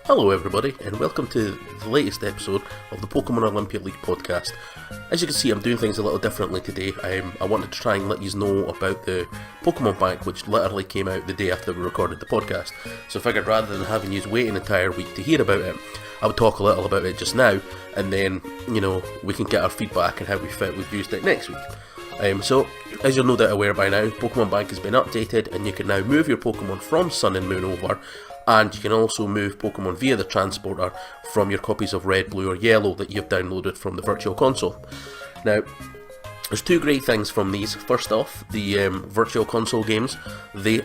Hello everybody, and welcome to the latest episode of the Pokemon Olympia League Podcast. As you can see, I'm doing things a little differently today. I wanted to try and let you know about the Pokemon Bank, which literally came out the day after we recorded the podcast. So I figured rather than having you wait an entire week to hear about it, I would talk a little about it just now, and then, we can get our feedback and how we felt we've used it next week. So, as you're no doubt aware by now, Pokemon Bank has been updated, and you can now move your Pokemon from Sun and Moon over, and you can also move Pokemon via the transporter from your copies of Red, Blue or Yellow that you've downloaded from the Virtual Console. Now, there's two great things from these. First off, the Virtual Console games,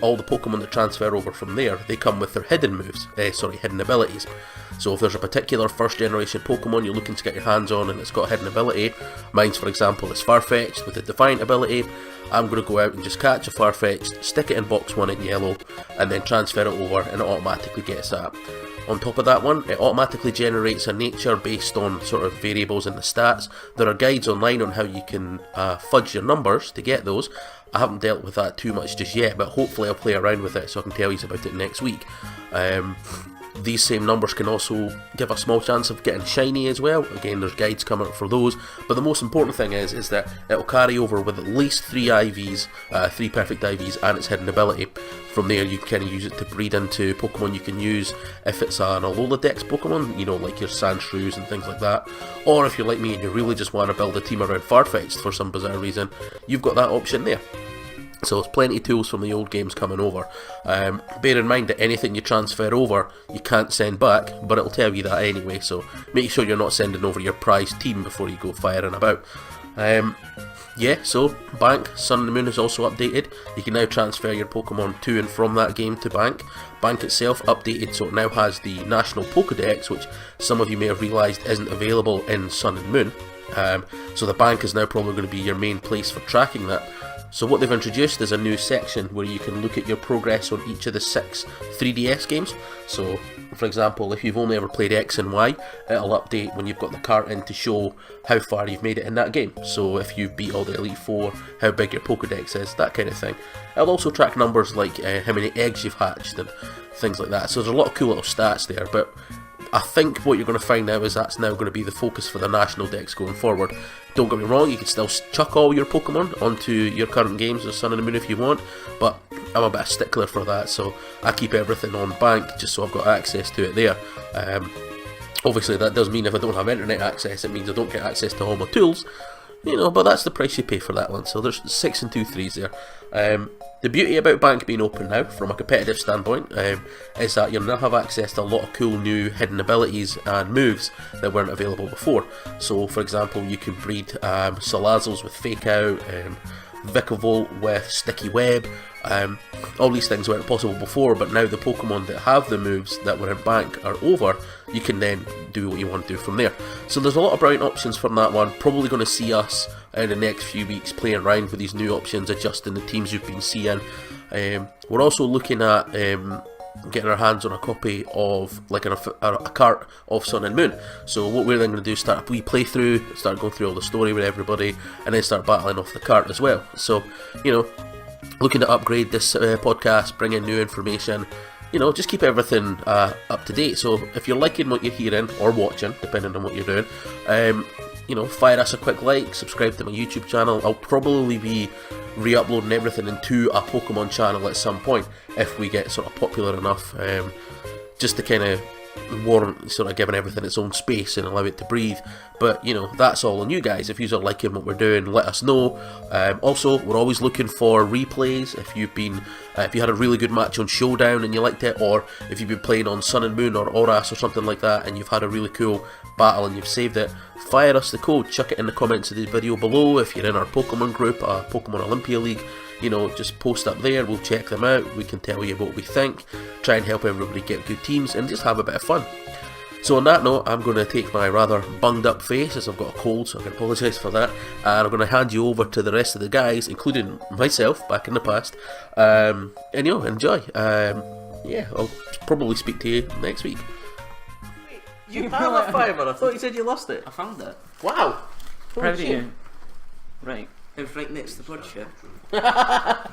all the Pokemon that transfer over from there, they come with their hidden abilities. So if there's a particular first generation Pokemon you're looking to get your hands on and it's got a hidden ability, mine's for example is Farfetch'd with a Defiant ability, I'm going to go out and just catch a Farfetch'd, stick it in box 1 in yellow, and then transfer it over and it automatically gets that. On top of that one, it automatically generates a nature based on sort of variables in the stats. There are guides online on how you can fudge your numbers to get those. I haven't dealt with that too much just yet, but hopefully I'll play around with it so I can tell you about it next week. These same numbers can also give a small chance of getting shiny as well. Again, there's guides coming up for those, but the most important thing is that it'll carry over with at least 3 IVs, 3 perfect IVs, and its hidden ability. From there, you can kind of use it to breed into Pokemon you can use if it's an Alola Dex Pokemon, like your Sandshrews and things like that. Or if you're like me and you really just want to build a team around Farfetch'd for some bizarre reason, you've got that option there. So there's plenty of tools from the old games coming over. Bear in mind that anything you transfer over, you can't send back, but it'll tell you that anyway, so make sure you're not sending over your prized team before you go firing about. So Bank, Sun and Moon is also updated. You can now transfer your Pokemon to and from that game to Bank. Bank itself updated, so it now has the National Pokedex, which some of you may have realised isn't available in Sun and Moon. So the Bank is now probably going to be your main place for tracking that. So what they've introduced is a new section where you can look at your progress on each of the 6 3DS games. So, for example, if you've only ever played X and Y, it'll update when you've got the cart in to show how far you've made it in that game. So if you've beat all the Elite Four, how big your Pokedex is, that kind of thing. It'll also track numbers like how many eggs you've hatched and things like that. So there's a lot of cool little stats there, but I think what you're going to find now is that's now going to be the focus for the National Dex going forward. Don't get me wrong, you can still chuck all your Pokemon onto your current games of Sun and Moon if you want, but I'm a bit of a stickler for that, so I keep everything on Bank just so I've got access to it there. Obviously that does mean if I don't have internet access, it means I don't get access to all my tools, but that's the price you pay for that one. So there's 6 and 2 3s there. The beauty about Bank being open now, from a competitive standpoint, is that you'll now have access to a lot of cool new hidden abilities and moves that weren't available before. So, for example, you can breed Salazzles with Fake Out, Vikavolt with Sticky Web. All these things weren't possible before, but now the Pokemon that have the moves that were in Bank are over, you can then do what you want to do from there. So there's a lot of brilliant options from that one. Probably going to see us in the next few weeks playing around with these new options, adjusting the teams you've been seeing. We're also looking at getting our hands on a copy of a cart of Sun and Moon. So what we're then going to do is start a wee playthrough, start going through all the story with everybody, and then start battling off the cart as well. So, looking to upgrade this podcast, bring in new information, just keep everything up to date. So if you're liking what you're hearing or watching, depending on what you're doing, fire us a quick like, subscribe to my YouTube channel. I'll probably be re-uploading everything into a Pokemon channel at some point if we get sort of popular enough, just to kind of warrant sort of giving everything its own space and allow it to breathe. But that's all on you guys. If you're liking what we're doing, let us know. Also, we're always looking for replays. If you had a really good match on Showdown and you liked it, or if you've been playing on Sun and Moon or Oras or something like that and you've had a really cool battle and you've saved it, fire us the code, chuck it in the comments of the video below. If you're in our Pokemon group, Pokemon Olympia League, just post up there, we'll check them out, we can tell you what we think, try and help everybody get good teams and just have a bit of fun. So on that note, I'm going to take my rather bunged up face, as I've got a cold, so I can apologise for that, and I'm going to hand you over to the rest of the guys, including myself back in the past, and enjoy. I'll probably speak to you next week. You have that fireman, I thought you said you lost it. I found it. Wow! Proud of you. Right. It was right next to the pod shit.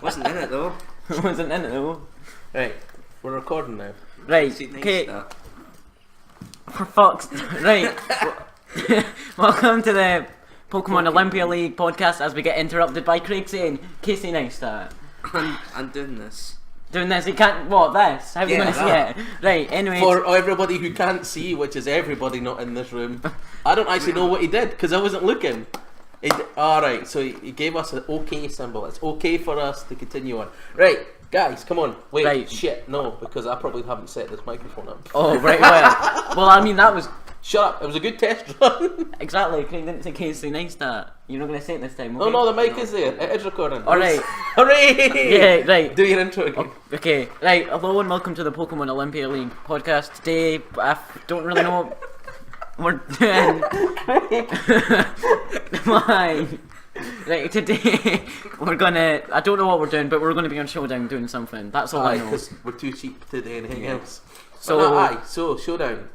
Wasn't in it though. Wasn't in it though. Right. We're recording now. Right, See, nice okay. start. For fuck's right. Welcome to the Pokemon Olympia League podcast as we get interrupted by Craig saying, Casey Neistat. I'm doing this. Doing this, he can't, what, this? How are you going to see it? Right, anyway. For everybody who can't see, which is everybody not in this room, I don't actually know what he did because I wasn't looking. Alright, so he gave us an OK symbol. It's okay for us to continue on. Right, guys, come on. Wait, Right. shit, no, because I probably haven't set this microphone up. Oh, right, well, I mean, that was, Shut up, it was a good test run. exactly, Craig didn't say Casey Neistat. You're not going to say it this time, okay? No, the mic is there. It is recording. Alright. Hooray! Yeah, right. Do your intro again. Okay, right, hello and welcome to the Pokemon Olympia League podcast. Today, I don't really know what we're doing. Why? Right, today we're gonna, I don't know what we're doing, but we're gonna be on Showdown doing something. That's all I know. Because we're too cheap to do anything else. So, So Showdown.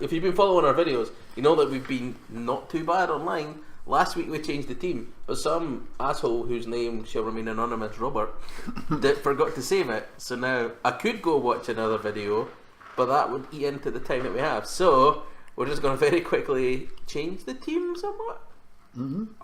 If you've been following our videos, you know that we've been not too bad online. Last week we changed the team, but some asshole whose name shall remain anonymous, Robert, forgot to save it. So now I could go watch another video, but that would eat into the time that we have. So we're just going to very quickly change the team somewhat.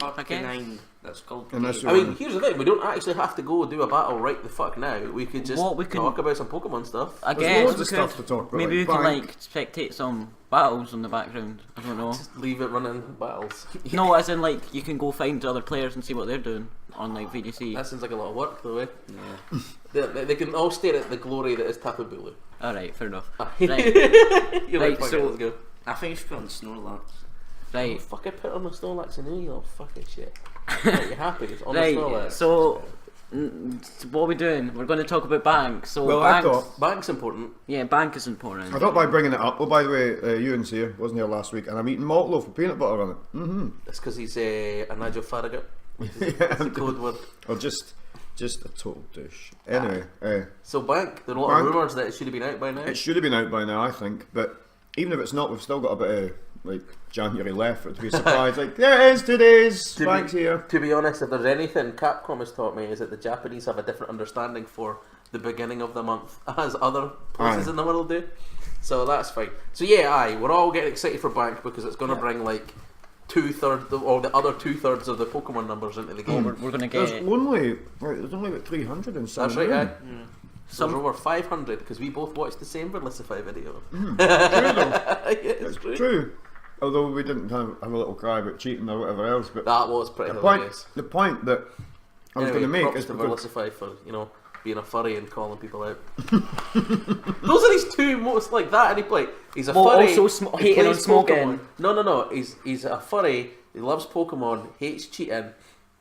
Arcanine, that's called. Unless I mean, here's the thing: we don't actually have to go do a battle right the fuck now. We could just What we can- talk about some Pokemon stuff. I There's guess loads we of stuff could, to talk about, maybe we like could bank. like spectate some battles in the background. I don't know. Just leave it running battles. No, as in like you can go find other players and see what they're doing on like VGC. That sounds like a lot of work, though. Eh? Yeah. They can all stare at the glory that is Tapu Bulu. All right, fair enough. Right. Right, You're Right, like, fuck so- it, let's go. I think you should put on Snorlax. right. Fuck, I put on the Snorlax and you little fucking shit. Right, you're happy? It's on the Right, Snorlax. so what are we doing? We're going to talk about Bank. So Well, I Bank's, thought- Bank's important. yeah, Bank is important. I thought by bringing it up. Oh, by the way, Euan's here. Wasn't here last week, and I'm eating malt loaf with peanut butter on it. Mm-hmm. It's because he's a Nigel Farragut. That's the code word. Or just a total dish. Anyway, So Bank, there are a lot of Bank. rumours that it should have been out by now. it should have been out by now, I think. But even if it's not, we've still got a bit of like January left for it to be a surprise. Like there it is, today's To Bank's here. To be honest, if there's anything Capcom has taught me is that the Japanese have a different understanding for the beginning of the month as other places Aye. in the world do. So that's fine. So yeah, we're all getting excited for Bank because it's going to bring like 2/3 or the other 2/3 of the Pokemon numbers into the game. We're going to There's get only about 300 in That's right, aye. Mm. So there's over 500 because we both watched the same Verlicify video. True though. Yeah, it's true. True. Although we didn't have a little cry about cheating or whatever else, but That was pretty the point hilarious. that I was Anyway, going to make props is to because Verlicify for being a furry and calling people out. Those are his two most like that. And he play. He's a Well, furry. also he hating on plays smoking. Pokemon. No. He's a furry. He loves Pokemon. Hates cheating,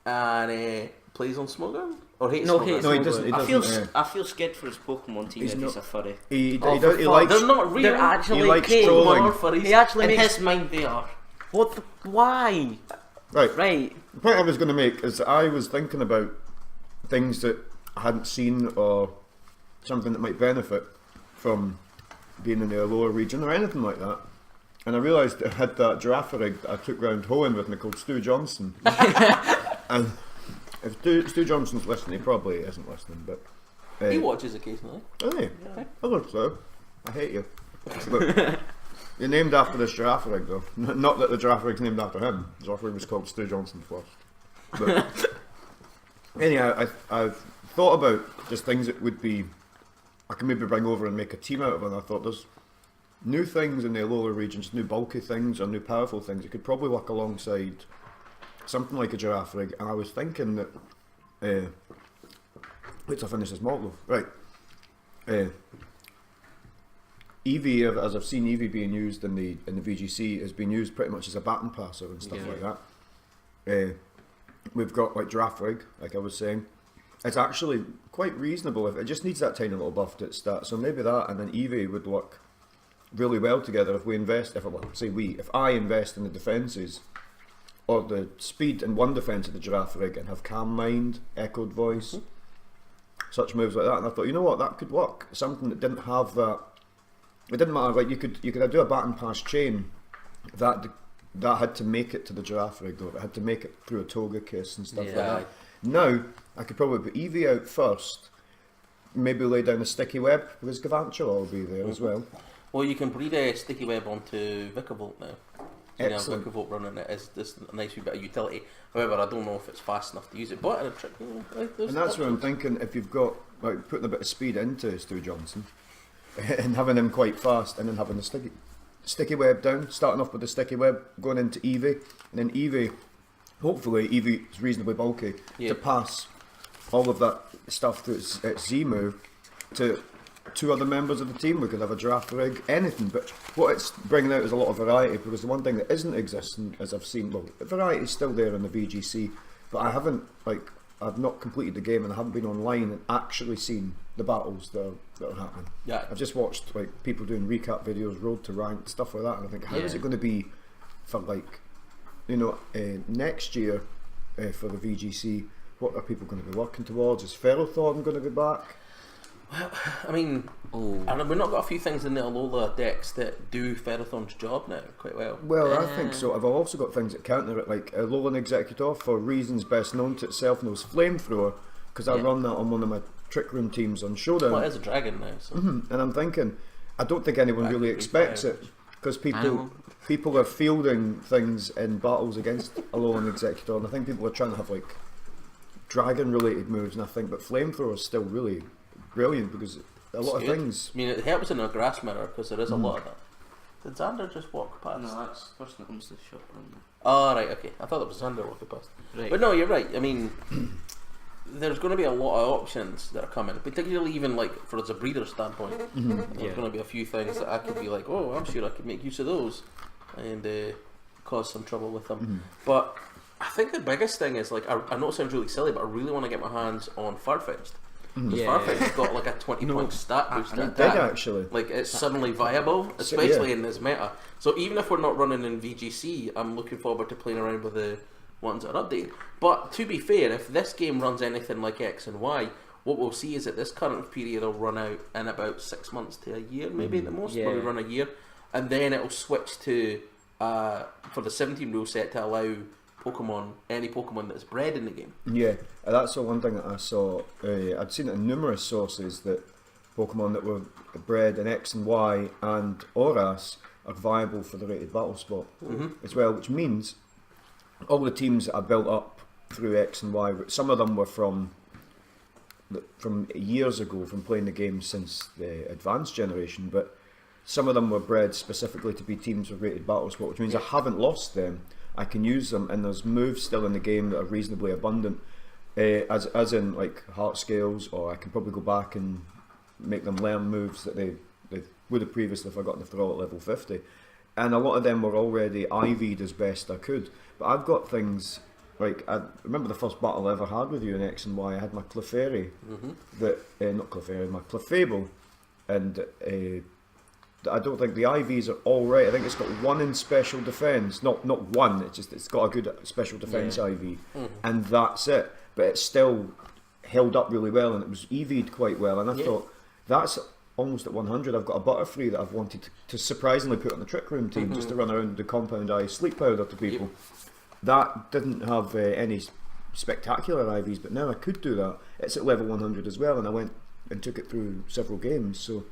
and plays on smoking or hates No, smoking. hates no, he smoking. doesn't. He I feel doesn't. I feel scared for his Pokemon team He's if he's not- a furry. He Oh, does. for He fuck. likes. They're not real. They're actually He likes Craig, trolling. More furries. He actually In makes his mind, they are. what? Why? Right. Right. The point I was going to make is that I was thinking about things that I hadn't seen or something that might benefit from being in the lower region or anything like that. And I realised I had that giraffe rig that I took round Hoenn with me called Stu Johnson. And if Stu Johnson's listening, he probably isn't listening, but... He watches occasionally. Oh, yeah. I look so. I hate you. But you're named after this giraffe rig, though. Not that the giraffe rig's named after him. The giraffe rig was called Stu Johnson first. But anyhow, I've thought about just things that would be I can maybe bring over and make a team out of, and I thought there's new things in the lower regions, new bulky things or new powerful things that could probably work alongside something like a giraffe rig. And I was thinking that wait till I finish this malt loaf. Right. Eevee, as I've seen Eevee being used in the VGC, has been used pretty much as a baton passer and stuff like that. We've got like giraffe rig, like I was saying. It's actually quite reasonable. If it just needs that tiny little buff to its stats, so maybe that and then Eevee would work really well together if we invest. If I invest in the defences or the speed and one defence of the giraffe rig and have calm mind, echoed voice, such moves like that. And I thought, you know what, that could work. Something that didn't have that. It didn't matter. Like you could do a baton pass chain that had to make it to the giraffe rig though. It had to make it through a toga kiss and stuff like that. Now I could probably put Eevee out first, maybe lay down a sticky web because Gavancho will be there as well. Well, you can breed a sticky web onto Vicavolt now. Excellent. Vicavolt running it is just a nice wee bit of utility. However, I don't know if it's fast enough to use it. But And that's what I'm thinking. If you've got like putting a bit of speed into Stu Johnson and having him quite fast, and then having the sticky web down, starting off with the sticky web, going into Evie, and then Evie, hopefully Evie is reasonably bulky to pass all of that stuff to its Z move to two other members of the team. We could have a draft rig, anything, but what it's bringing out is a lot of variety, because the one thing that isn't existing, as I've seen, well, the variety is still there in the VGC, but I've not completed the game and I haven't been online and actually seen the battles that are happening. Yeah. I've just watched like people doing recap videos, road to rank, stuff like that, and I think, how is it going to be for like, next year for the VGC? What are people going to be working towards? Is Ferrothorn going to be back? Well, I mean, and we've not got a few things in the Alola decks that do Ferrothorn's job now quite well. Well, I think so. I've also got things that counter it, like Alolan Executor, for reasons best known to itself, knows Flamethrower, because I run that on one of my Trick Room teams on Showdown. Well, it is a dragon now, so. And I'm thinking, I don't think anyone really expects it, because people are fielding things in battles against Alolan Executor, and I think people are trying to have like dragon related moves, and I think, but Flamethrower is still really brilliant, because a lot of things. I mean, it helps in a grass mirror because there is a lot of that. Did Xander just walk past? No, that's the person that comes to the shop. Oh, right, okay. I thought it was Xander walking past. Right. But no, you're right. I mean, there's going to be a lot of options that are coming, particularly even like for as a breeder standpoint. There's going to be a few things that I could be like, oh, I'm sure I could make use of those, and cause some trouble with them. But I think the biggest thing is, like, I know it sounds really silly, but I really want to get my hands on Farfetch'd. Farfetch'd has got like a 20-point stat boost. It did actually. Like, it's suddenly viable, especially in this meta. So even if we're not running in VGC, I'm looking forward to playing around with the ones that are updated. But to be fair, if this game runs anything like X and Y, what we'll see is that this current period will run out in about 6 months to a year, maybe at the most. Maybe run a year, and then it'll switch to for the 17 rule set to allow any Pokemon that's bred in the game. Yeah, that's the one thing that I saw. I'd seen it in numerous sources that Pokemon that were bred in X and Y and Oras are viable for the rated battle spot as well, which means all the teams that are built up through X and Y, some of them were from years ago, from playing the game since the advanced generation, but some of them were bred specifically to be teams with rated battle spot, which means I haven't lost them. I can use them, and there's moves still in the game that are reasonably abundant, as in like heart scales, or I can probably go back and make them learn moves that they would have previously forgotten if they're all at level 50. And a lot of them were already IV'd as best I could. But I've got things like, I remember the first battle I ever had with you in X and Y. I had my Clefairy, not Clefairy, my Clefable, and I don't think the IVs are all right. I think it's got one in special defense, not one. It's got a good special defense IV, and that's it. But it's still held up really well, and it was EV'd quite well. And I thought, that's almost at 100. I've got a Butterfree that I've wanted to surprisingly put on the Trick Room team, just to run around the Compound Eye Sleep Powder to people. That didn't have any spectacular IVs, but now I could do that. It's at level 100 as well, and I went and took it through several games. So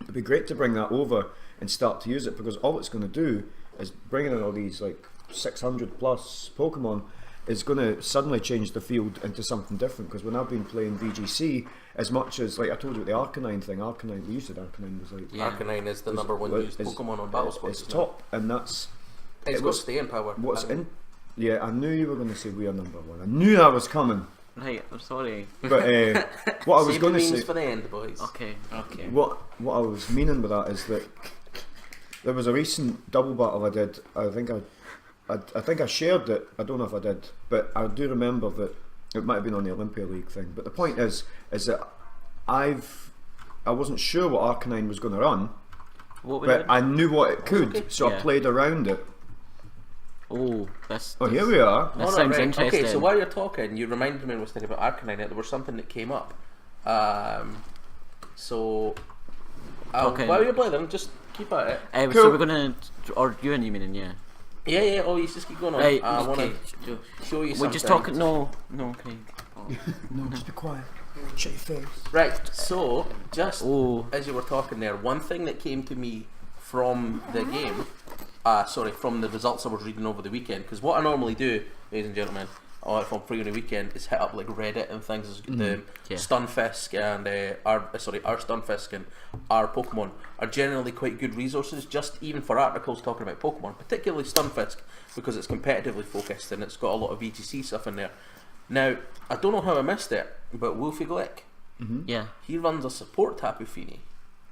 it'd be great to bring that over and start to use it, because all it's going to do is bringing in all these like 600 plus Pokemon is going to suddenly change the field into something different. Because when I've been playing VGC, as much as, like I told you with the Arcanine thing, we used it, Arcanine was like... Arcanine is the number one used Pokemon on Battle Sports. It's top, and that's... It's got staying power. Yeah, I knew you were going to say we are number one. I knew that was coming. Right, I'm sorry. But what I was going to say for the end, boys. Okay. What I was meaning by that is that there was a recent double battle I did. I think I shared it. I don't know if I did, but I do remember that it might have been on the Olympia League thing. But the point is that I wasn't sure what Arcanine was going to run, but I knew what it could, so I played around it. Here we are. That sounds interesting. Okay, so while you're talking, you reminded me when I was thinking about Arcanine that there was something that came up. While you're playing, just keep at it. Cool. So we're gonna, or you and you meaning, yeah. Yeah. Oh, you just keep going on. Right, I want to show you something. We're just talking. No, Craig. No, just be quiet. Shut your face. Right, so just Oh. as you were talking there, one thing that came to me from the game, from the results I was reading over the weekend, because what I normally do, ladies and gentlemen, if I'm free on the weekend, is hit up like Reddit and things. The Yeah. Stunfisk and our Stunfisk and our Pokemon are generally quite good resources, just even for articles talking about Pokemon, particularly Stunfisk, because it's competitively focused and it's got a lot of VGC stuff in there. Now, I don't know how I missed it, but Wolfie Glick, Yeah. he runs a support Tapu Fini.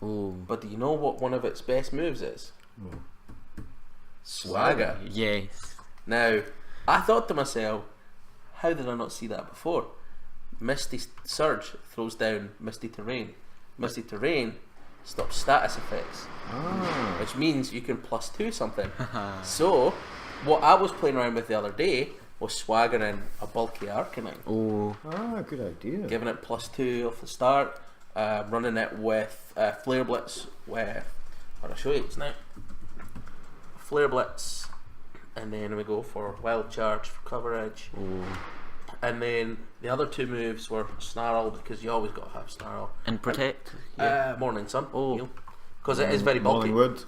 Oh. But do you know what one of its best moves is? Swagger. Yes. Now, I thought to myself, how did I not see that before? Misty Surge throws down Misty Terrain. Misty Terrain stops status effects, which means you can +2 something. So, what I was playing around with the other day was swaggering a bulky Arcanine, Oh. Good idea. giving it +2 off the start, running it with Flare Blitz with, I'll show you, it's now Flare Blitz, and then we go for Wild Charge for coverage, and then the other two moves were Snarl, because you always got to have Snarl, And protect. Morning Sun, because it is very bulky. Mollywood.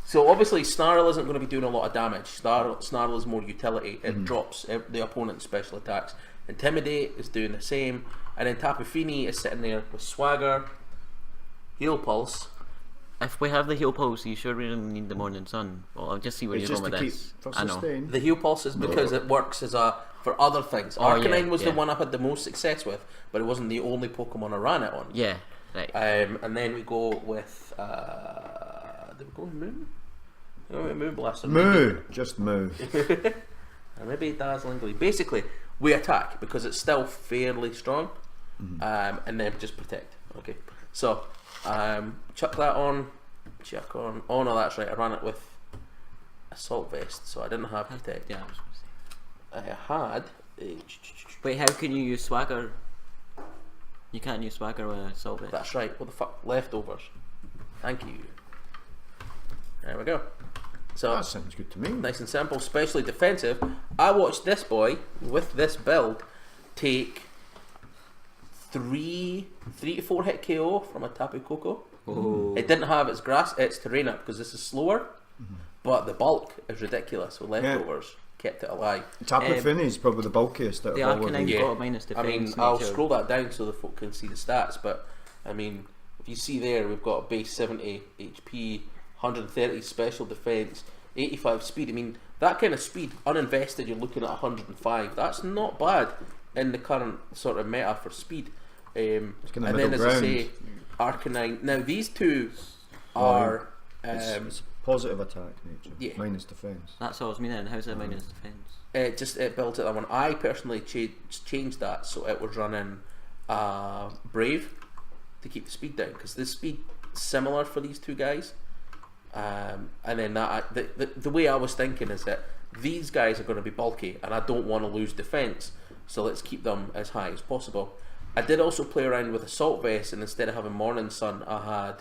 So obviously Snarl isn't going to be doing a lot of damage. Snarl is more utility. It drops the opponent's special attacks. Intimidate is doing the same, and then Tapu Fini is sitting there with Swagger, Heal Pulse. If we have the heal pulse, you sure really need the morning sun. Well, I'll just see where It's you're just going to with keep this. for I know. sustain. The Heal Pulse is because it works as for other things. Oh, yeah, Arcanine was the yeah. one I had the most success with, but it wasn't the only Pokemon I ran it on. Yeah. Right. And then we go with did we go with Moon? No, Moon Blaster. Moo. Just moo. Or maybe Dazzling Gleam. Basically, we attack because it's still fairly strong, and then just protect. Okay, so chuck that on. Chuck on. Oh no, that's right. I ran it with Assault Vest, so I didn't have protect. Yeah. I was gonna say. I had. Wait, how can you use swagger? You can't use swagger with assault vest. That's right. What the fuck? Leftovers. Thank you. There we go. So That sounds good to me. nice and simple, especially defensive. I watched this boy with this build take 3 to 4 hit KO from a Tapu Koko. Oh. It didn't have its terrain up because this is slower, but the bulk is ridiculous. So leftovers kept it alive. Tapu Fini is probably the bulkiest out The of all of Arcanine these. Yeah. got a minus I mean, defense. I'll nature. scroll that down so the folk can see the stats, but I mean, if you see there, we've got base 70 HP, 130 special defense, 85 speed. I mean, that kind of speed, uninvested, you're looking at 105. That's not bad in the current sort of meta for speed. kinda And then, middle as I say, Arcanine. Now, these two are. It's positive attack nature. yeah. Minus defense. That's what I was meaning. How's that minus defense? It built it that one. I personally changed that so it was running Brave to keep the speed down, because the speed similar for these two guys. And then that the way I was thinking is that these guys are going to be bulky, and I don't want to lose defense, so let's keep them as high as possible. I did also play around with Assault Vest, and instead of having Morning Sun, I had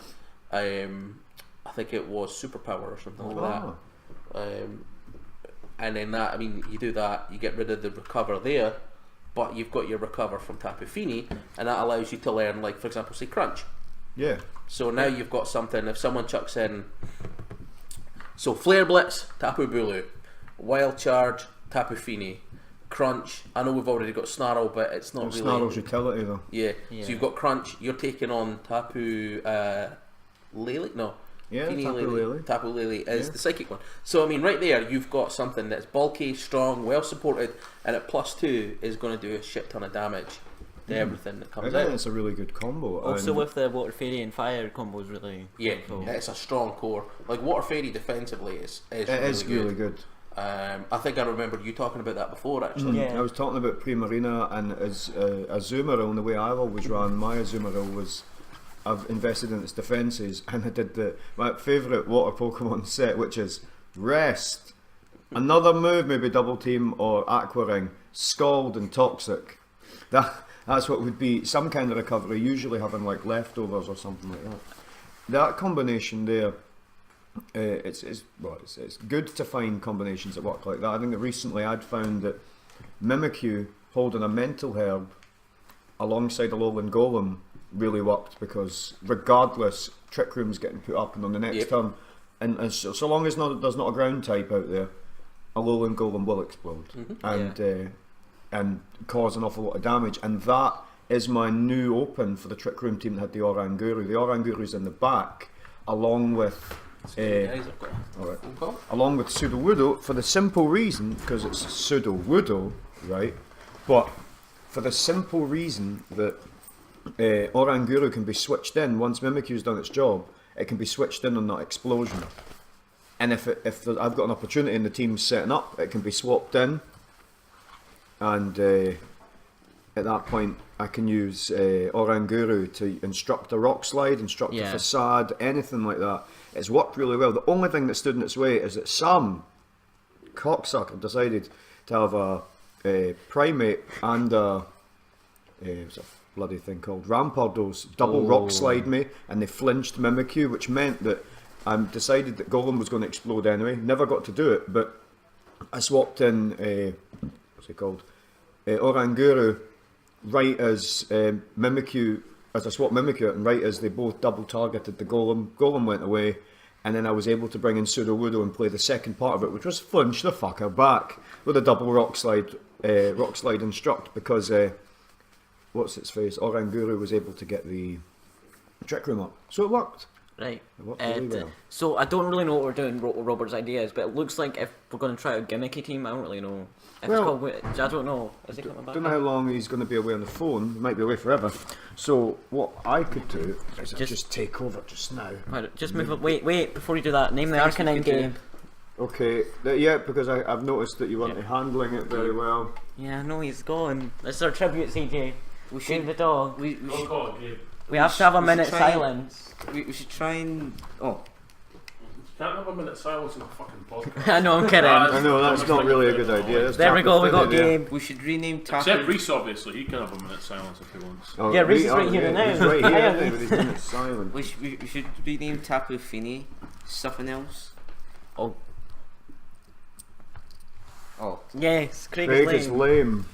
I think it was Superpower or something like that. And then that, I mean, you do that, you get rid of the recover there, but you've got your recover from Tapu Fini, and that allows you to learn, like, for example, say Crunch. Yeah. So now you've got something, if someone chucks in, so Flare Blitz, Tapu Bulu, Wild Charge, Tapu Fini, Crunch, I know we've already got Snarl, but it's not really... Snarl's utility though. Yeah. Yeah. So you've got Crunch, you're taking on Tapu Lele? No. Yeah, Fini Tapu Lele. Tapu Lele is Yeah. the psychic one. So I mean, right there, you've got something that's bulky, strong, well supported, and at +2 is going to do a shit ton of damage to everything that I comes think out. it's a really good combo. Also and with the Water Fairy and Fire combos really. Yeah, cool. it's a strong core. Like Water Fairy defensively is it really is good. really good. I think I remember you talking about that before, actually. Yeah. I was talking about Primarina and as Azumarill, and the way I've always ran my Azumarill was I've invested in its defences, and I did my favourite water Pokemon set, which is Rest. Another move, maybe Double Team or Aqua Ring, Scald and Toxic. That's what would be some kind of recovery, usually having like leftovers or something like that. That combination there, it's good to find combinations that work like that. I think that recently I'd found that Mimikyu holding a Mental Herb alongside a Lowland Golem really worked, because regardless, Trick Room's getting put up, and on the next turn, and so long as there's not a ground type out there, a Lowland Golem will explode and cause an awful lot of damage. And that is my new open for the Trick Room team that had the Oranguru. The Oranguru's in the back, along with along with Sudowoodo, for the simple reason, because it's Sudowoodo, right? But for the simple reason that Oranguru can be switched in once Mimikyu's done its job. It can be switched in on that explosion, and if I've got an opportunity and the team's setting up, it can be swapped in, and at that point I can use Oranguru to instruct a rock slide, instruct a facade, anything like that. It's worked really well. The only thing that stood in its way is that some cocksucker decided to have a primate and what's a bloody thing called Rampardos double rock slide me, and they flinched Mimikyu, which meant that I decided that Golem was going to explode anyway. Never got to do it, but I swapped in what's it called, Oranguru, right as Mimikyu, as I swapped Mimikyu, and right as they both double targeted the Golem. Golem went away, and then I was able to bring in Sudowoodo and play the second part of it, which was flinch the fucker back with a double rock slide instruct, because what's its face, Oranguru was able to get the Trick Room up, so it worked. Right. It worked really well. So I don't really know what we're doing. Robert's idea is, but it looks like if we're going to try a gimmicky team, I don't really know. If Well, it's called, I don't know. Is he coming back? Don't know how long he's going to be away on the phone. He might be away forever. So what I could do is just take over just now. Right, just move up. Wait, before you do that, name the Arcanine game. Okay, because I've noticed that you weren't handling it very well. Yeah, no, he's gone. Let's our tribute, CJ. We Save should. the dog. We have to have a minute should try and- silence. We should try and. Oh, Can't have a minute silence in a fucking podcast. I know, I'm kidding. I know, that's not really a good idea. That's There we go, we got game. we should rename Tapu. Except Reese, obviously, he can have a minute silence if he wants. Oh, Yeah, Reese is right here now. He's right here, Yeah. isn't he, with his minute silent. We should rename Tapu Fini something else. Oh. Oh, Yes, Craig Craig is is lame. lame.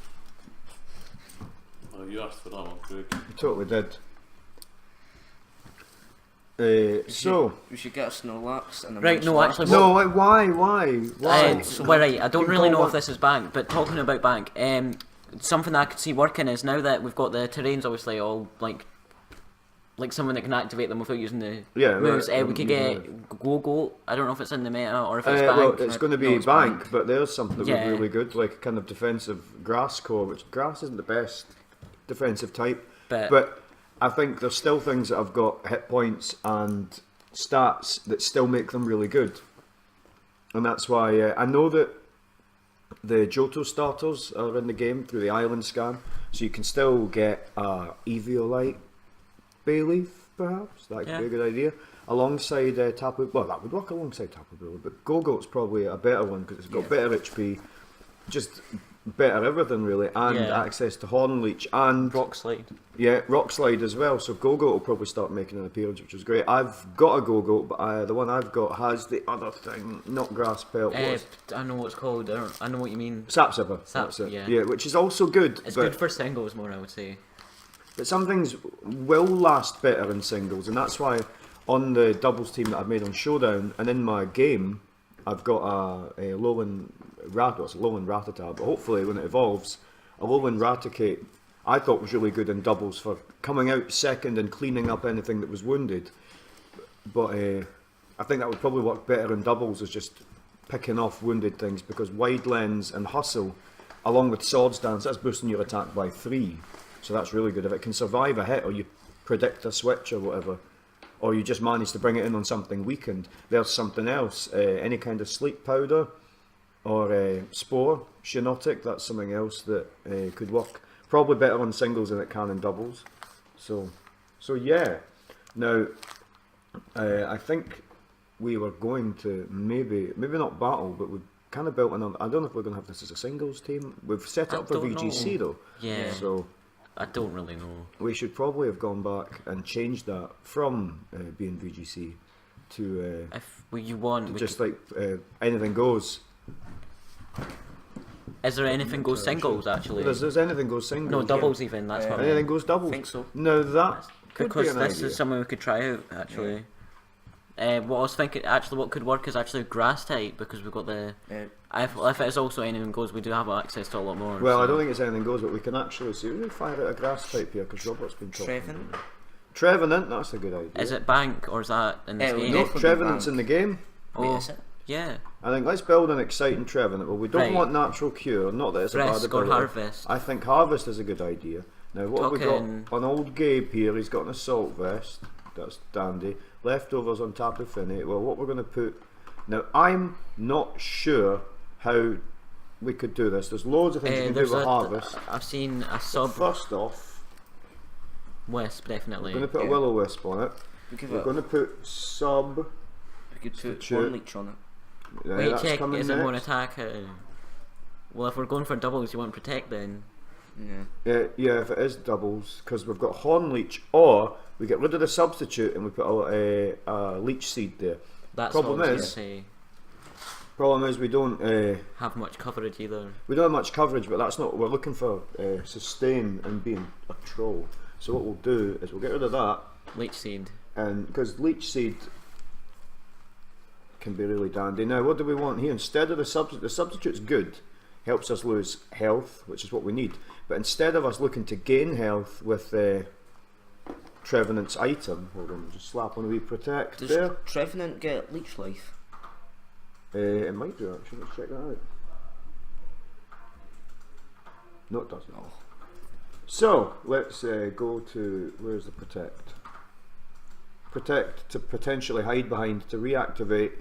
Oh, you asked for that one, Craig. He totally did. So we should get a Snorlax and a Right, no, Munchlax. actually, no, why? So, well, right, I don't Keep really know going. if this is bank, but talking about bank, something that I could see working is now that we've got the terrains obviously all like someone that can activate them without using the moves. right, We could yeah. get Go. I don't know if it's in the meta or if it's Well, bank. it's going to be No, it's bank, bank. but there's something that Yeah. was really good, like a kind of defensive grass core, which grass isn't the best defensive type, but I think there's still things that have got hit points and stats that still make them really good, and that's why I know that the Johto starters are in the game through the island scan, so you can still get Eviolite Bayleaf, perhaps that could be a good idea alongside Tapu. Well, that would work alongside Tapu Bulu, but Go-Go's probably a better one because it's got better HP, just better everything really, and access to Horn Leech and Rock Slide. Yeah, Rock Slide as well. So Go-Go will probably start making an appearance, which is great. I've got a Go-Go, but the one I've got has the other thing, not Grass Pelt. I know what it's called. I know what you mean. Sap Sipper. Sap, yeah, which is also good. It's but, good for singles more, I would say. But some things will last better in singles, and that's why on the doubles team that I've made on Showdown and in my game, I've got a Lowland Rat. It's a Lowland Rattata, but hopefully when it evolves, a Lowland Raticate I thought was really good in doubles for coming out second and cleaning up anything that was wounded. But I think that would probably work better in doubles, as just picking off wounded things, because Wide Lens and Hustle, along with Swords Dance, that's boosting your attack by 3. So that's really good. If it can survive a hit, or you predict a switch or whatever, or you just manage to bring it in on something weakened, there's something else. Any kind of sleep powder or spore, Shinotic, that's something else that could work probably better on singles than it can in doubles. So yeah. Now, I think we were going to maybe not battle, but we've kind of built another. I don't know if we're going to have this as a singles team. We've set it up for VGC though. Yeah. So I don't really know. we should probably have gone back and changed that from being VGC to If you want, we just like anything goes. Is there anything goes singles actually? There's anything goes singles. No, doubles even. That's what I mean. Anything goes doubles. I think so. No, that could be Because an this idea. is something we could try out actually. What I was thinking, actually, what could work is actually grass type because we've got the. If it is also anything goes, we do have access to a lot more. Well, so. I don't think it's anything goes, but we can actually see. We fire out a grass type here because Robert's been talking. Trevenant? Trevenant, that's a good idea. Is it bank or is that in this It would game? No, definitely Trevenant's bank. in the game. Wait, Oh, is it? yeah. I think let's build an exciting Trevenant. Well, we don't Right. want natural cure, not that it's a bad Risk or ability. harvest. I think harvest is a good idea. Now, what have we Talking- got? An old Gabe here, he's got an assault vest. That's dandy. Leftovers on Tapu Fini. Well, what we're going to put... Now, I'm not sure how we could do this. There's loads of things you can do There's with a, harvest. I've seen a sub First off, wisp definitely. we're going to put Yeah. a Will-O-Wisp on it. We could We're going to put sub... put Substitute. one leech on it. Wait, that's check. coming Is it more next. attack? Well, if we're going for doubles, you want protect then. Yeah. Yeah, if it is doubles, because we've got Horn Leech, or we get rid of the substitute and we put a Leech Seed there. That's Problem what I was is- gonna say. Problem is we don't Have much coverage either. have much coverage, but that's not. We're looking for sustain and being a troll. So what we'll do is we'll get rid of that, Leech seed. and because Leech Seed can be really dandy. Now, what do we want here? Instead of the substitute's good, helps us lose health, which is what we need. But instead of us looking to gain health with Trevenant's item, hold on, we'll just slap on a wee protect Does there. Trevenant get leech life? It might do actually. Let's check that out. No, it doesn't. Oh. So let's go to where's the protect? Protect to potentially hide behind to reactivate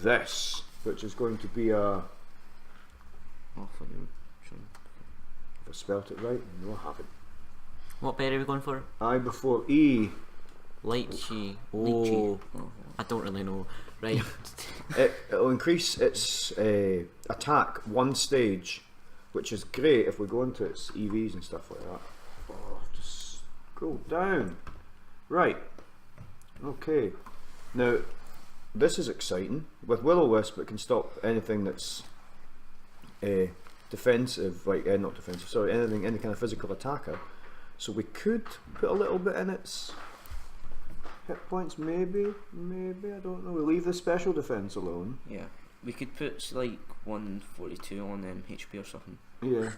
this, which is going to be a. Oh, for you. If I spelt it right, no, I haven't. What berry are we going for? I before E. Lychee. Oh, Lychee. Oh, I don't really know. Right. It'll increase its attack one stage, which is great if we go into its EVs and stuff like that. Oh, just scroll down. Right. Okay. Now, this is exciting. With Will-O-Wisp, it can stop anything that's defensive, like not defensive. Sorry, any kind of physical attacker. So we could put a little bit in its hit points, maybe, I don't know. We leave the special defense alone. yeah. We could put like 142 on HP or something. Yeah.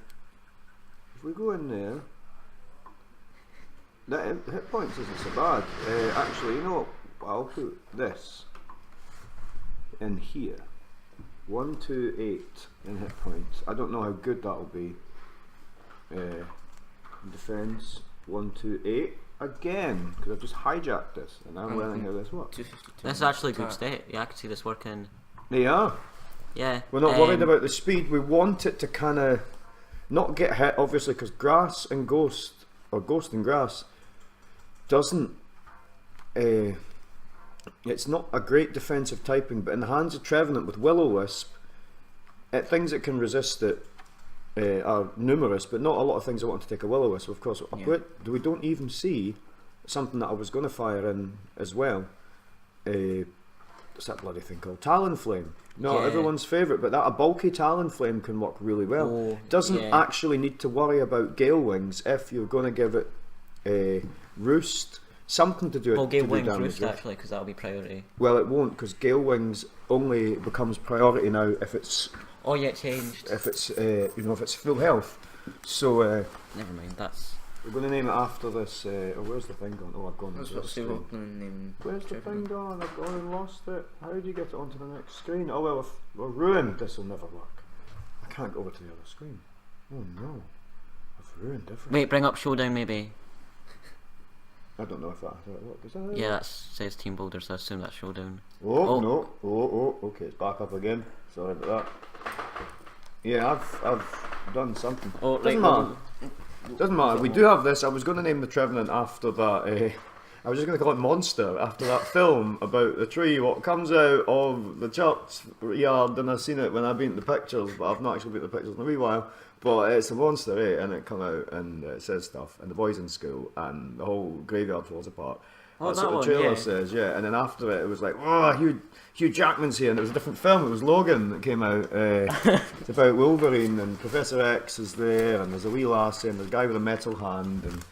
If we go in there, that hit points isn't so bad. Actually, you know what? I'll put this in here. 128 in hit points. I don't know how good that'll be. Defense 128 again because I've just hijacked this and I'm learning how this works. 252. This is actually a good state. Yeah, I can see this working. They are. Yeah. We're not worried about the speed. We want it to kind of not get hit, obviously, because grass and ghost, or ghost and grass, doesn't. It's not a great defensive typing, but in the hands of Trevenant with Will-O-Wisp, things that can resist it are numerous, but not a lot of things I want to take a Will-O-Wisp. Of course, we don't even see something that I was going to fire in as well. What's that bloody thing called? Talonflame. No, Yeah. everyone's favourite, but a bulky Talonflame can work really well. Oh, Doesn't yeah. actually need to worry about Gale Wings if you're going to give it a Roost, something to do Well, it Gale to do Wings damage Roost with. actually, because that'll be priority. Well, it won't, because Gale Wings only becomes priority now if it's Oh yeah, it changed. if it's full health. So Never mind. That's. we're going to name it after this. Where's the thing gone? Oh, I've gone. I was into about the to say screen. what name. Where's the thing Trevenant. gone? I've gone and lost it. How do you get it onto the next screen? Oh well, we're ruined. This will never work. I can't go over to the other screen. Oh no, I've ruined everything. Wait, bring up Showdown maybe. I don't know if that works. Does that? Yeah, that says Team Builder, so I assume that's Showdown. Oh, Oh. no. Oh, okay, it's back up again. Sorry about that. Yeah, I've done something. Oh, Doesn't right, matter. Doesn't matter. We do have this. I was going to name the Trevenant after that I was just going to call it Monster after that film about the tree, what comes out of the church yard, and I've seen it when I've been to the pictures, but I've not actually been to the pictures in a wee while. But it's a monster, eh? And it come out and it says stuff, and the boys in school, and the whole graveyard falls apart. Oh, That's that what the one, trailer yeah. says, yeah. And then after it, it was like, oh, Hugh Jackman's here, and it was a different film. It was Logan that came out. It's about Wolverine, and Professor X is there, and there's a wee lassie, and there's a guy with a metal hand, and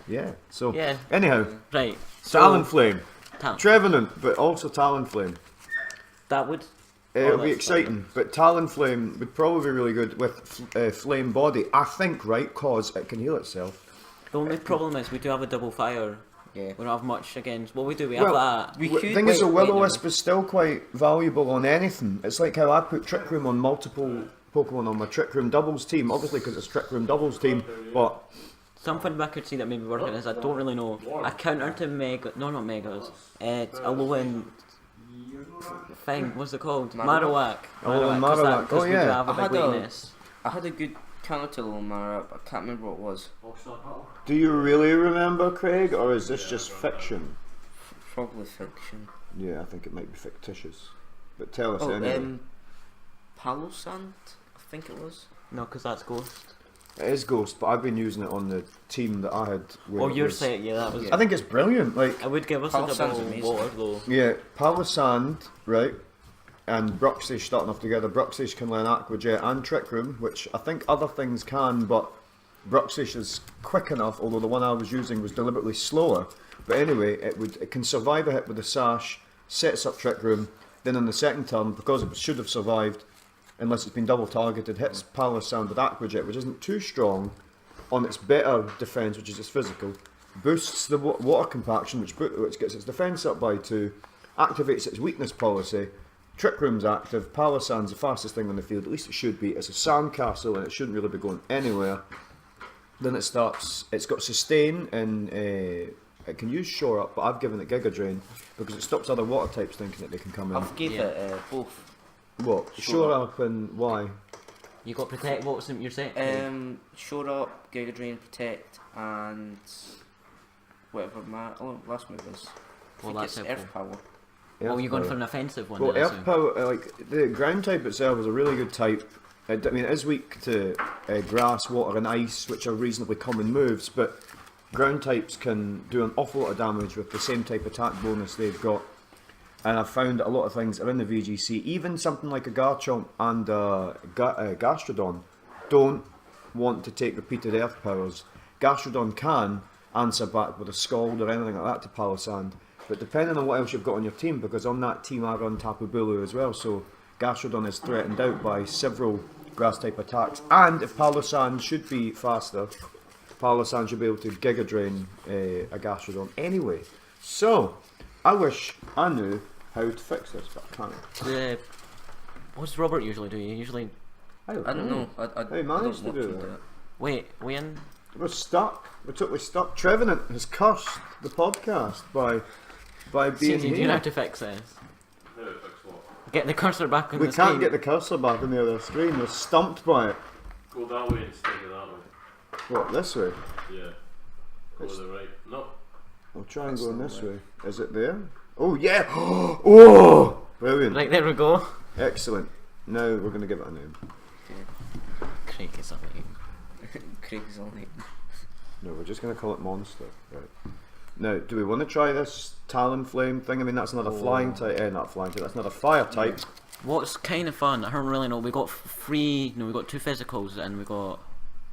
yeah. So Yeah. anyhow, Right. So Talonflame, Tal- Trevenant, but also Talonflame. that would. It'll be that's exciting, but Talonflame would probably be really good with Flame Body. I think, right, cause it can heal itself. The only problem is we do have a double fire. Yeah. We don't have much against. What we do, we Well, have that. We The could thing is, a wait, Will-O-Wisp is still quite valuable on anything. It's like how I put Trick Room on multiple Pokemon on my Trick Room doubles team, obviously because it's Trick Room doubles team, but Something I could see that maybe working is I don't really know. A counter to Mega. No, not Megas. It's a low end thing. What's it called? Marowak. Marowak. Oh, 'cause Marowak. we do yeah. have a I big had a- weakness. I had a good counter to Lomara, but I can't remember what it was. Do you really remember, Craig, or is this just fiction? Probably fiction. Yeah, I think it might be fictitious. But tell us Oh, anyway. Palosand, I think it was. No, because that's Ghost. It is Ghost, but I've been using it on the team that I had. Where Oh, it you're was- saying, yeah, that was. I think it's brilliant. Like, I would give us a Palisand's double amazing. water though. yeah, Palisand, right, and Bruxish starting off together. Bruxish can learn Aqua Jet and Trick Room, which I think other things can, but Bruxish is quick enough, although the one I was using was deliberately slower. But anyway, it can survive a hit with a Sash, sets up Trick Room, then in the second turn, because it should have survived, unless it's been double targeted, hits Palisand with Aqua Jet, which isn't too strong on its better defense, which is its physical, boosts the water compaction, which gets its defense up by 2, activates its weakness policy. Trick Room's active. Palisand's the fastest thing on the field, at least it should be. It's a sandcastle and it shouldn't really be going anywhere. Then it's got sustain and it can use Shore Up, but I've given it Giga Drain because it stops other water types thinking that they can come in. I've gave Yeah. it both. What? Shore Up and why? You got Protect, what was it you're saying? Shore Up, Giga Drain, Protect, and whatever my last move is. I Well, think that's it's helpful. Earth Power. Oh, you're going Power. for an offensive one. Well, then, I Earth assume. Power, like the ground type itself is a really good type. I mean, it is weak to grass, water, and ice, which are reasonably common moves, but ground types can do an awful lot of damage with the same type attack bonus they've got. And I've found that a lot of things are in the VGC, even something like a Garchomp and a Gastrodon, don't want to take repeated Earth Powers. Gastrodon can answer back with a Scald or anything like that to Palisand, but depending on what else you've got on your team, because on that team I run Tapu Bulu as well, so Gastrodon is threatened out by several grass type attacks, and if Palisand should be faster, Palisand should be able to Giga Drain a Gastrodon anyway. So, I wish I knew how to fix this, but I can't. What's Robert usually do? You usually I don't know. Hey, managed don't Hmm. to want do that. wait. When We're stuck. We're totally stuck. Trevenant has cursed the podcast by being CJ, do you here. have to fix this? How to fix what? Get the cursor back on We the can't screen. get the cursor back on the other screen. We're stumped by it. Go that way instead of that way. What, this way? Yeah. Go to the right. No. I'll try and go in this way. Is it there? Oh, yeah! Oh! Brilliant. Right, there we go. Excellent. Now we're going to give it a name. Craig is a name. Craig's on it. No, we're just going to call it Monster. Right. Now, do we want to try this Talonflame thing? I mean, that's another flying type. Not flying type, that's another fire type. What's kind of fun, I don't really know, we got we got 2 physicals and we got...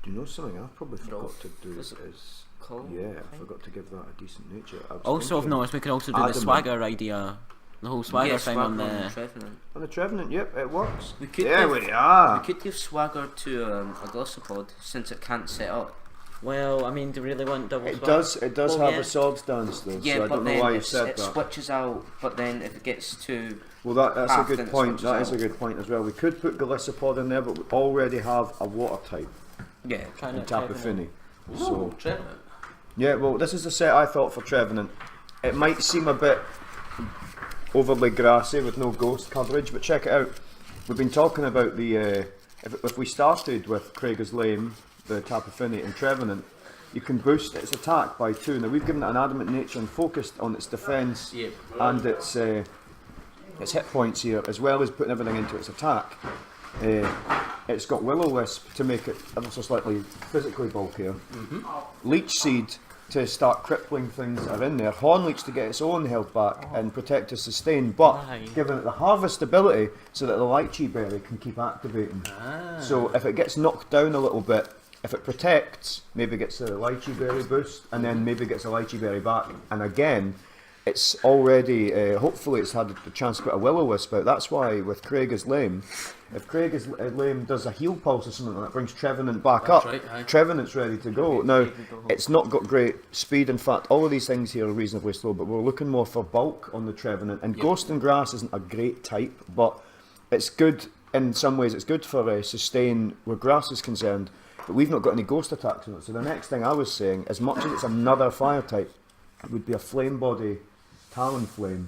Do you know something I probably forgot to do physical is... call, Yeah, I I think. forgot to give that a decent nature. I was Also, I've thinking- noticed we could also do the Adamant. swagger idea. The whole swagger Yeah, thing on Swagger the... and Trevenant. On the Trevenant, yep, it works. We could There give- we are. We could give Swagger to a Glossopod since it can't set up. Well, I mean, do you really want double It swagger? does Well, have yeah. a swords dance though, Yeah, so I but don't know then why you it said that. switches out. But then if it gets to Well, that's a half, then good it point. switches That is a out. good point as well. We could put Galissapod in there, but we already have a water type yeah, Trying in to Tapu Fini. So Trevenant. yeah, well, this is the set I thought for Trevenant. It might seem a bit overly grassy with no ghost coverage, but check it out. We've been talking about the if we started with Craig's Lane, the Tapu Fini, and Trevenant, you can boost its attack by 2. Now we've given it an adamant nature and focused on its defence Yep. and its hit points here, as well as putting everything into its attack. It's got Will-O-Wisp to make it ever so slightly physically bulkier. Leech Seed to start crippling things that are in there. Horn Leech to get its own health back and protect to sustain, but Aye. giving it the harvest ability so that the Lychee Berry can keep activating. So if it gets knocked down a little bit, if it protects, maybe gets a Lychee Berry boost, and then maybe gets a Lychee Berry back, and again, it's already, hopefully it's had the chance to put a Will-O-Wisp out. That's why with Craig is lame, if Craig is lame does a heal pulse or something like that, brings Trevenant back That's up, right, aye. Trevenant's ready to go. Now, it's not got great speed. In fact, all of these things here are reasonably slow, but we're looking more for bulk on the Trevenant. And Yep. Ghost and Grass isn't a great type, but it's good in some ways. It's good for sustain where Grass is concerned, but we've not got any Ghost attacks on it. So the next thing I was saying, as much as it's another fire type, it would be a Flame Body Talonflame,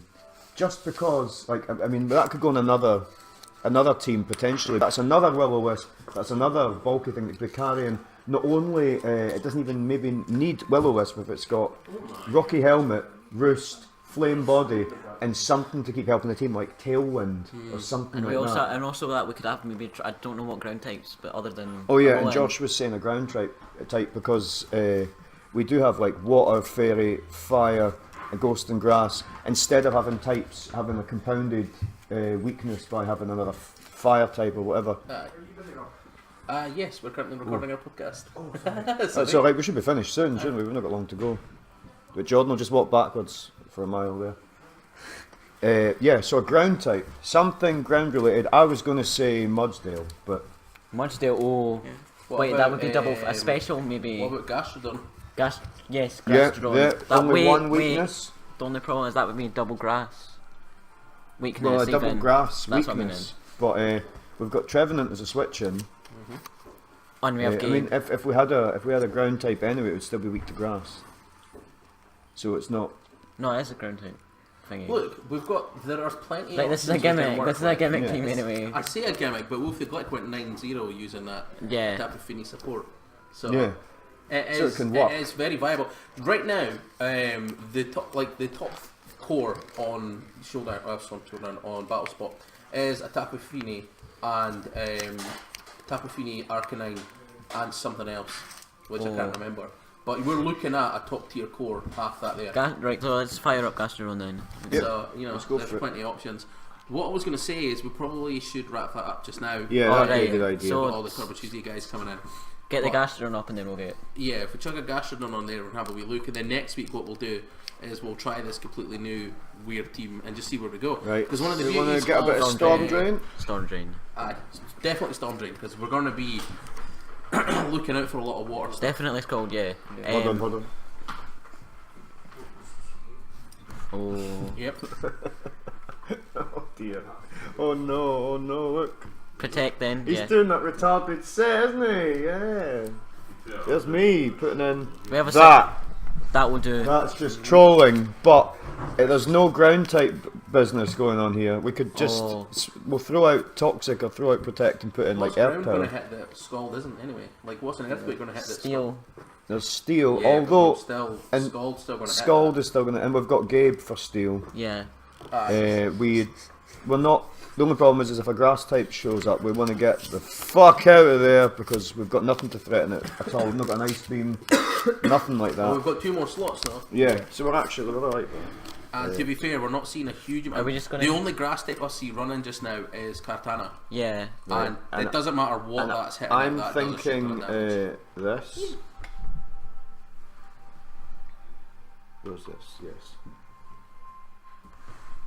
just because, like, I mean, that could go on another team potentially. That's another Will-O-Wisp. That's another bulky thing that could be carrying. Not only it doesn't even maybe need Will-O-Wisp if it's got Rocky Helmet, Roost, Flame Body, and something to keep helping the team like Tailwind or something And like we also that. and also that we could have maybe I don't know what ground types, but other than Oh yeah, and Owen, Josh was saying a ground type because we do have like Water, Fairy, Fire, and Ghost and Grass. Instead of having types having a compounded weakness by having another fire type or whatever. Yes, we're currently recording our podcast. That's alright, we should be finished soon, shouldn't we? We've not got long to go. But Jordan will just walk backwards for a mile there. Yeah, so a ground type. Something ground related. I was going to say Mudsdale, but Mudsdale. Oh, What wait, that about, would be double a special maybe. What about Gastrodon? Yes, yeah, Gastrodon. yeah, That only wait, one wait, weakness. the only problem is that would be double grass. Weakness, Well, a double even. grass That's what I weakness. But we've got Trevenant as a switch in. And we have I Gabe. mean, if we had a ground type anyway, it would still be weak to grass. So it's not. No, it's a ground type thingy. Look, there are plenty Like, of this is a options we can gimmick. work This is a with. gimmick Yeah. team anyway. I say a gimmick, but Wolfie Glick went 9-0 using that Yeah. Tapu Fini support. So Yeah. it So is, it can work. It is very viable. Right now, the top core on on Battle Spot is a Tapu Fini and Tapu Fini Arcanine and something else, which I can't remember. But we're looking at a top tier core, half that there. Right, so let's fire up Gastrodon then. Yep. So, Let's go there's for it. plenty of options. What I was going to say is we probably should wrap that up just now. Yeah, Oh, that'd be right. a good idea. So- With all the Turbo Tuesday guys coming in. Get the But- Gastrodon up and then we'll get. Yeah, if we chuck a Gastrodon on there and have a wee look, and then next week what we'll do is we'll try this completely new weird team and just see where we go. Right. Because one of the So you want beauties to get a bit of Storm Drain? Storm Drain. Aye, definitely Storm Drain, because we're going to be looking out for a lot of water stuff. Definitely it's called, yeah. Hold on. Oh, Yep. Oh dear. Oh no, look. protect then. He's Yeah. doing that retarded set, isn't he? Yeah. There's me putting in We have a that. That will do. That's just trolling, but there's no ground type business going on here. We could just we'll throw out Toxic or throw out Protect and put in What's like ground Earth going to Power. hit that Scald isn't anyway? Like, what's an Earthquake going to hit that Steel. There's Steel, Yeah, although still, and Scald's still going to hit. Scald is still going to, and we've got Gabe for Steel. Yeah. We're not. The only problem is if a grass type shows up, we want to get the fuck out of there because we've got nothing to threaten it at all. We've not got an ice beam, nothing like Well, that. we've got 2 more slots though. Yeah, so we're alright. And to be fair, we're not seeing a huge amount. Are we just gonna- The only grass type I see running just now is Kartana. Yeah. And it doesn't matter what that's hitting. I'm that does a shit ton thinking of damage. this. Where's this? Yes.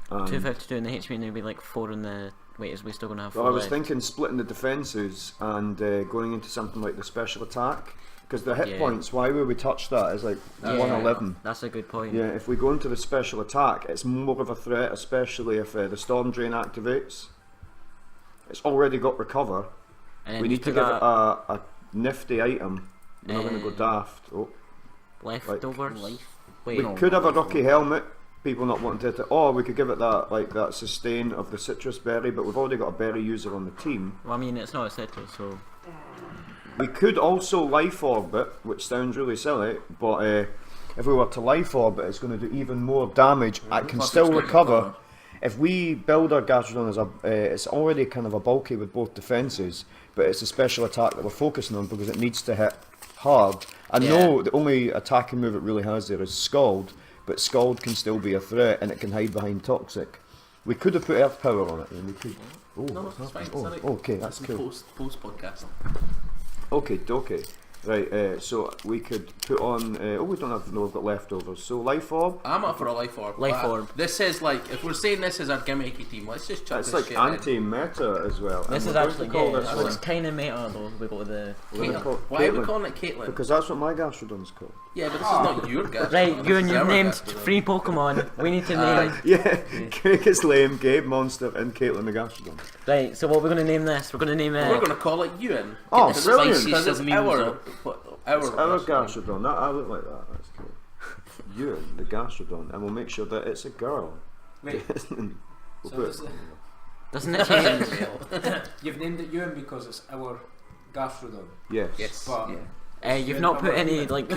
252 in the HP and there'll be like 4 in the. Wait, is we still gonna have 4 Well, I was left? thinking splitting the defences and going into something like the special attack because the hit Yeah. points. Why would we touch that? Is like Yeah. 111. That's a good point. Yeah, if we go into the special attack, it's more of a threat, especially if the Storm Drain activates. It's already got Recover. And then We just need to put give it that a nifty item. We're not going to go daft. Oh. leftovers. Wait, We no. could have a Rocky Helmet. People not wanting to, or we could give it that sustain of the citrus berry, but we've already got a berry user on the team. Well, I mean, it's not a citrus, so. We could also life orbit, which sounds really silly, but if we were to life orbit, it's going to do even more damage. It can Plus still it's gonna recover. recover. If we build our Gastrodon as it's already kind of a bulky with both defences, but it's a special attack that we're focusing on because it needs to hit hard. I know the only attacking move it really has there is Scald, but Scald can still be a threat and it can hide behind Toxic. We could have put Earth Power on it, and we could. Oh, No, what's that's fine. happened? It's Oh, alright. okay, that's cool. Post podcast. Okay. Right, so we could put on. We don't have to know we've got leftovers. So Life Orb. I'm up for a life orb. Life but orb. This is like, if we're saying this is our gimmicky team, let's just chuck It's this like shit anti-meta as well. This And is we're going actually to call yeah, this it's one. kind of meta though. We go with the We're gonna call in. it Why are we Caitlin, calling it Caitlin? because that's what my Gastrodon's called. Yeah, but this is not your guy. right. Euan, you've named 3 Pokemon. We need to name. Yeah, Craig is lame, Gabe Monster, and Caitlin the Gastrodon. Right. So what we're gonna name this? We're gonna name We're going to call it Euan. Oh, Because brilliant. It's, because it's our Our Gastrodon, that I look like that. That's cool. You, the Gastrodon, and we'll make sure that it's a girl. Wait, We'll so put this it- Doesn't it change? you've named it Euan because it's our Gastrodon. Yes. Yes. But You've not put any like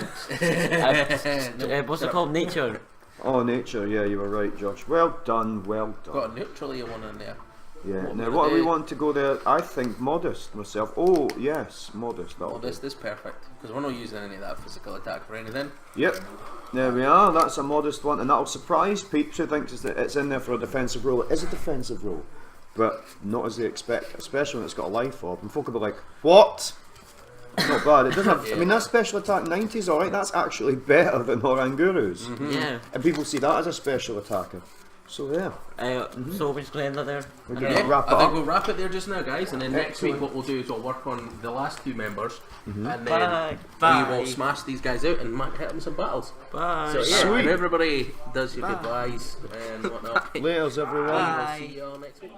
what's it called? Nature. Oh, nature. Yeah, you were right, Josh. Well done. Well done. Got a neutrally one in there. Yeah. What Now, would what it do we be? want to go there? I think modest myself. Oh, yes, modest. That'll Oh, this is perfect. Because we're not using any of that physical attack for anything. do. Yep. There we are. That's a modest one, and that'll surprise peeps who thinks it's in there for a defensive role. It is a defensive role, but not as they expect, especially when it's got a life orb. And folk will be like, "What?" It's not bad. It doesn't have. I mean, that special attack 90 is alright. That's actually better than Oranguru's. Yeah. And people see that as a special attacker. So yeah, So we're just gonna end that there. we're And gonna then- wrap it I think up. we'll wrap it there just now, guys. And then next week, Excellent. what we'll do is we'll work on the last 2 members, and then Bye. we will smash these guys out and hit them some battles. Bye. So yeah, Sweet. and everybody does your goodbyes and whatnot. Laters, everyone. We'll see you all next week.